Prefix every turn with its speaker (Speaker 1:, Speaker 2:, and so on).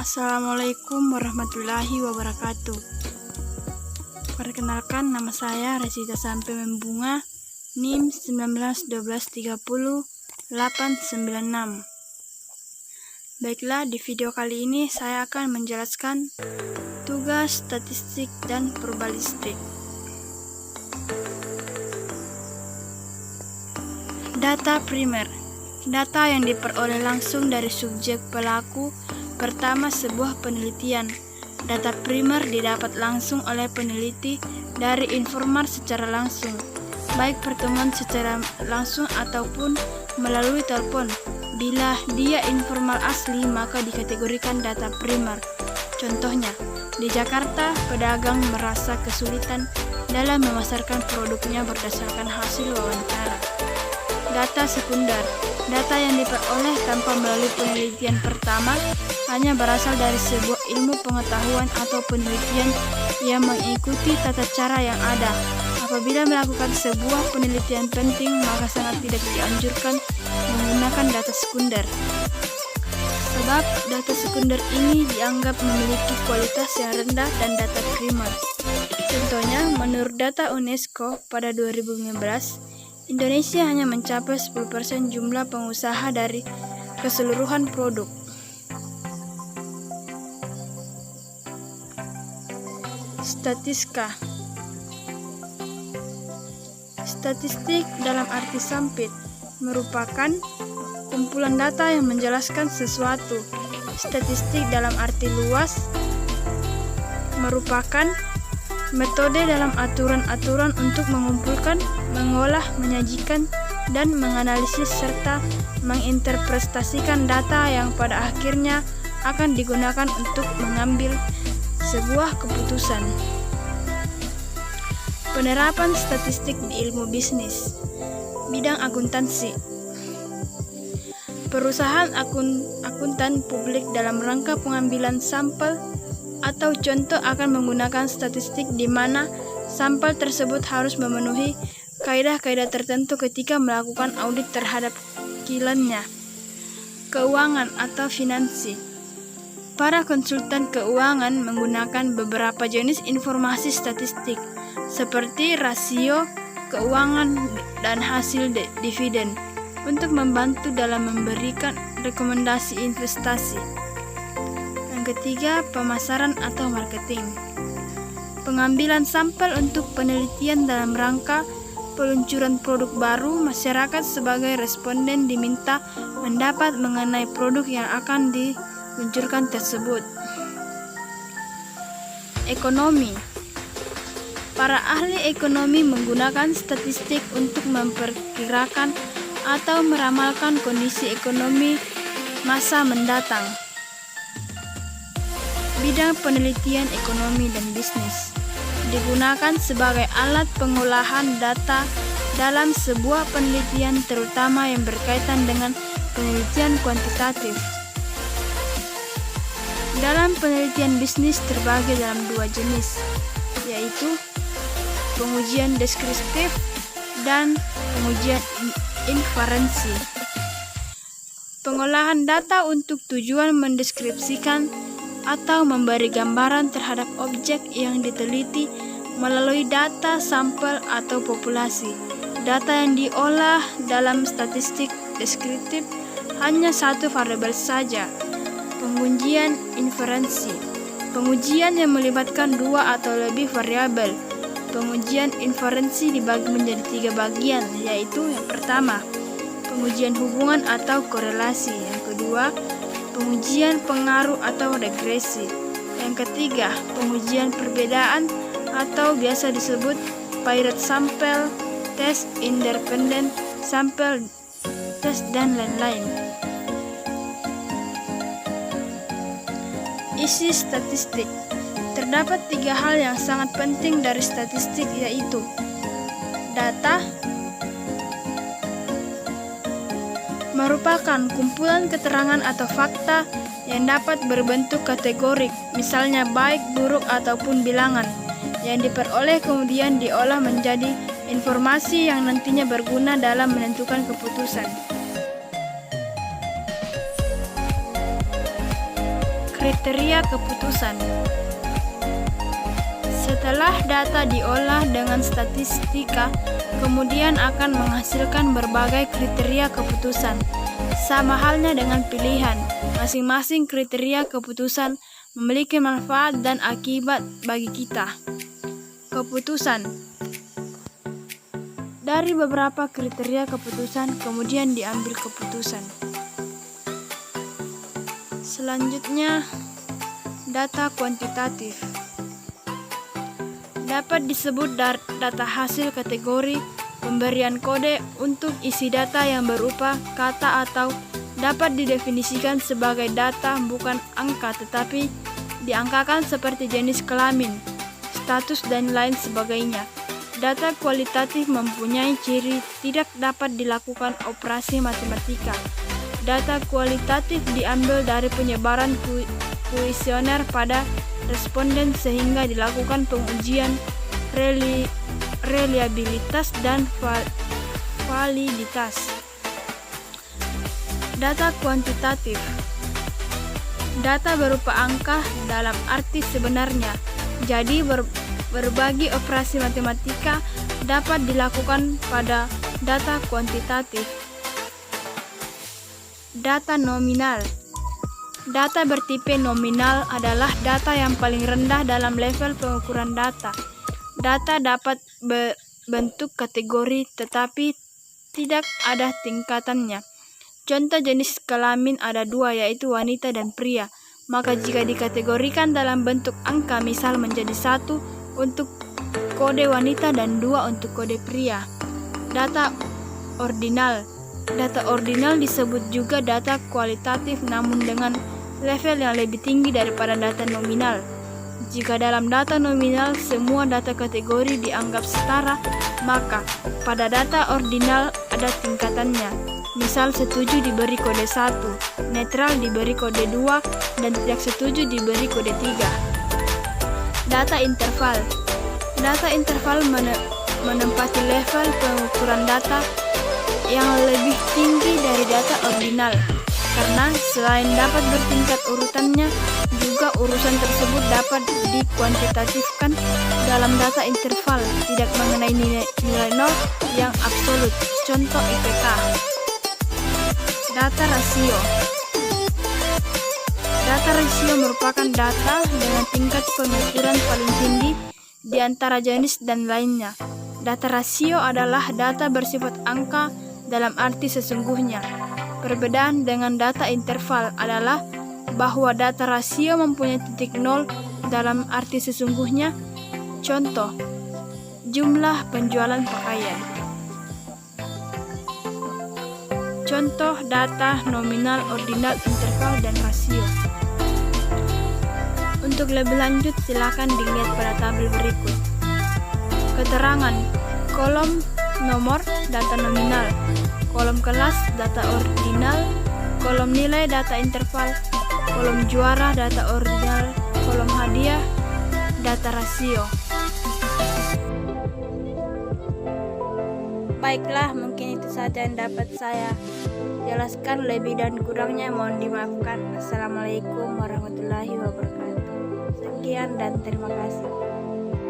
Speaker 1: Assalamualaikum warahmatullahi wabarakatuh. Perkenalkan, nama saya Resita Sampai Membunga, NIM 191230-896. Baiklah, di video kali ini saya akan menjelaskan tugas statistik dan probabilistik. Data primer, data yang diperoleh langsung dari subjek pelaku. Pertama, sebuah penelitian. Data primer didapat langsung oleh peneliti dari informal secara langsung, baik pertemuan secara langsung ataupun melalui telepon. Bila dia informal asli, maka dikategorikan data primer. Contohnya, di Jakarta, pedagang merasa kesulitan dalam memasarkan produknya berdasarkan hasil wawancara. Data sekunder, data yang diperoleh tanpa melalui penelitian pertama, hanya berasal dari sebuah ilmu pengetahuan atau penelitian yang mengikuti tata cara yang ada. Apabila melakukan sebuah penelitian penting, maka sangat tidak dianjurkan menggunakan data sekunder. Sebab data sekunder ini dianggap memiliki kualitas yang rendah dan data primer. Contohnya, menurut data UNESCO pada 2015, Indonesia hanya mencapai 10% jumlah pengusaha dari keseluruhan produk. Statistika. Statistik dalam arti sempit merupakan kumpulan data yang menjelaskan sesuatu. Statistik dalam arti luas merupakan metode dalam aturan-aturan untuk mengumpulkan, mengolah, menyajikan, dan menganalisis serta menginterpretasikan data yang pada akhirnya akan digunakan untuk mengambil sebuah keputusan. Penerapan statistik di ilmu bisnis. Bidang akuntansi. Perusahaan akuntan publik dalam rangka pengambilan sampel atau contoh akan menggunakan statistik di mana sampel tersebut harus memenuhi kaidah-kaidah tertentu ketika melakukan audit terhadap kilannya. Keuangan atau finansi. Para konsultan keuangan menggunakan beberapa jenis informasi statistik seperti rasio keuangan dan hasil dividen untuk membantu dalam memberikan rekomendasi investasi. Yang ketiga, pemasaran atau marketing. Pengambilan sampel untuk penelitian dalam rangka peluncuran produk baru. Masyarakat sebagai responden diminta pendapat mengenai produk yang akan diluncurkan tersebut. Ekonomi. Para ahli ekonomi menggunakan statistik untuk memperkirakan atau meramalkan kondisi ekonomi masa mendatang. Bidang penelitian ekonomi dan bisnis digunakan sebagai alat pengolahan data dalam sebuah penelitian, terutama yang berkaitan dengan penelitian kuantitatif. Dalam penelitian bisnis terbagi dalam dua jenis, yaitu pengujian deskriptif dan pengujian inferensi. Pengolahan data untuk tujuan mendeskripsikan atau memberi gambaran terhadap objek yang diteliti melalui data sampel atau populasi. Data yang diolah dalam statistik deskriptif hanya satu variabel saja. Pengujian inferensi. Pengujian yang melibatkan dua atau lebih variabel. Pengujian inferensi dibagi menjadi tiga bagian, yaitu yang pertama, pengujian hubungan atau korelasi. Yang kedua, pengujian pengaruh atau regresi. Yang ketiga, pengujian perbedaan atau biasa disebut paired sample test, independent sample test, dan lain-lain. Isi statistik. Terdapat tiga hal yang sangat penting dari statistik, yaitu data merupakan kumpulan keterangan atau fakta yang dapat berbentuk kategorik, misalnya baik, buruk, ataupun bilangan, yang diperoleh kemudian diolah menjadi informasi yang nantinya berguna dalam menentukan keputusan. Kriteria keputusan. Setelah data diolah dengan statistika, kemudian akan menghasilkan berbagai kriteria keputusan. Sama halnya dengan pilihan, masing-masing kriteria keputusan memiliki manfaat dan akibat bagi kita. Keputusan. Dari beberapa kriteria keputusan, kemudian diambil keputusan. Selanjutnya, data kuantitatif. Dapat disebut data hasil kategori pemberian kode untuk isi data yang berupa kata atau dapat didefinisikan sebagai data bukan angka tetapi diangkakan seperti jenis kelamin, status dan lain sebagainya. Data kualitatif mempunyai ciri tidak dapat dilakukan operasi matematika. Data kualitatif diambil dari penyebaran kuesioner pada responden sehingga dilakukan pengujian reliabilitas dan validitas. Data kuantitatif. Data berupa angka dalam arti sebenarnya. Jadi berbagai operasi matematika dapat dilakukan pada data kuantitatif. Data nominal. Data bertipe nominal adalah data yang paling rendah dalam level pengukuran data. Data dapat bentuk kategori tetapi tidak ada tingkatannya. Contoh jenis kelamin ada dua, yaitu wanita dan pria. Maka jika dikategorikan dalam bentuk angka, misal menjadi 1 untuk kode wanita dan 2 untuk kode pria. Data ordinal. Data ordinal disebut juga data kualitatif namun dengan level yang lebih tinggi daripada data nominal. Jika dalam data nominal semua data kategori dianggap setara, maka pada data ordinal ada tingkatannya. Misal setuju diberi kode 1, netral diberi kode 2, dan tidak setuju diberi kode 3. Data interval. Data interval menempati level pengukuran data yang lebih tinggi dari data ordinal, karena selain dapat bertingkat urutannya, juga urusan tersebut dapat dikuantitatifkan dalam data interval, tidak mengenai nilai nol yang absolut. Contoh IPK. Data rasio. Data rasio merupakan data dengan tingkat pengukuran paling tinggi di antara jenis dan lainnya. Data rasio adalah data bersifat angka dalam arti sesungguhnya. Perbedaan dengan data interval adalah bahwa data rasio mempunyai titik nol dalam arti sesungguhnya. Contoh, jumlah penjualan pakaian. Contoh data nominal, ordinal, interval, dan rasio. Untuk lebih lanjut silakan dilihat pada tabel berikut. Keterangan: kolom nomor data nominal, kolom kelas data ordinal, kolom nilai data interval, kolom juara data ordinal, kolom hadiah data rasio. Baiklah, mungkin itu saja yang dapat saya jelaskan. Lebih dan kurangnya mohon dimaafkan. Assalamualaikum warahmatullahi wabarakatuh. Sekian dan terima kasih.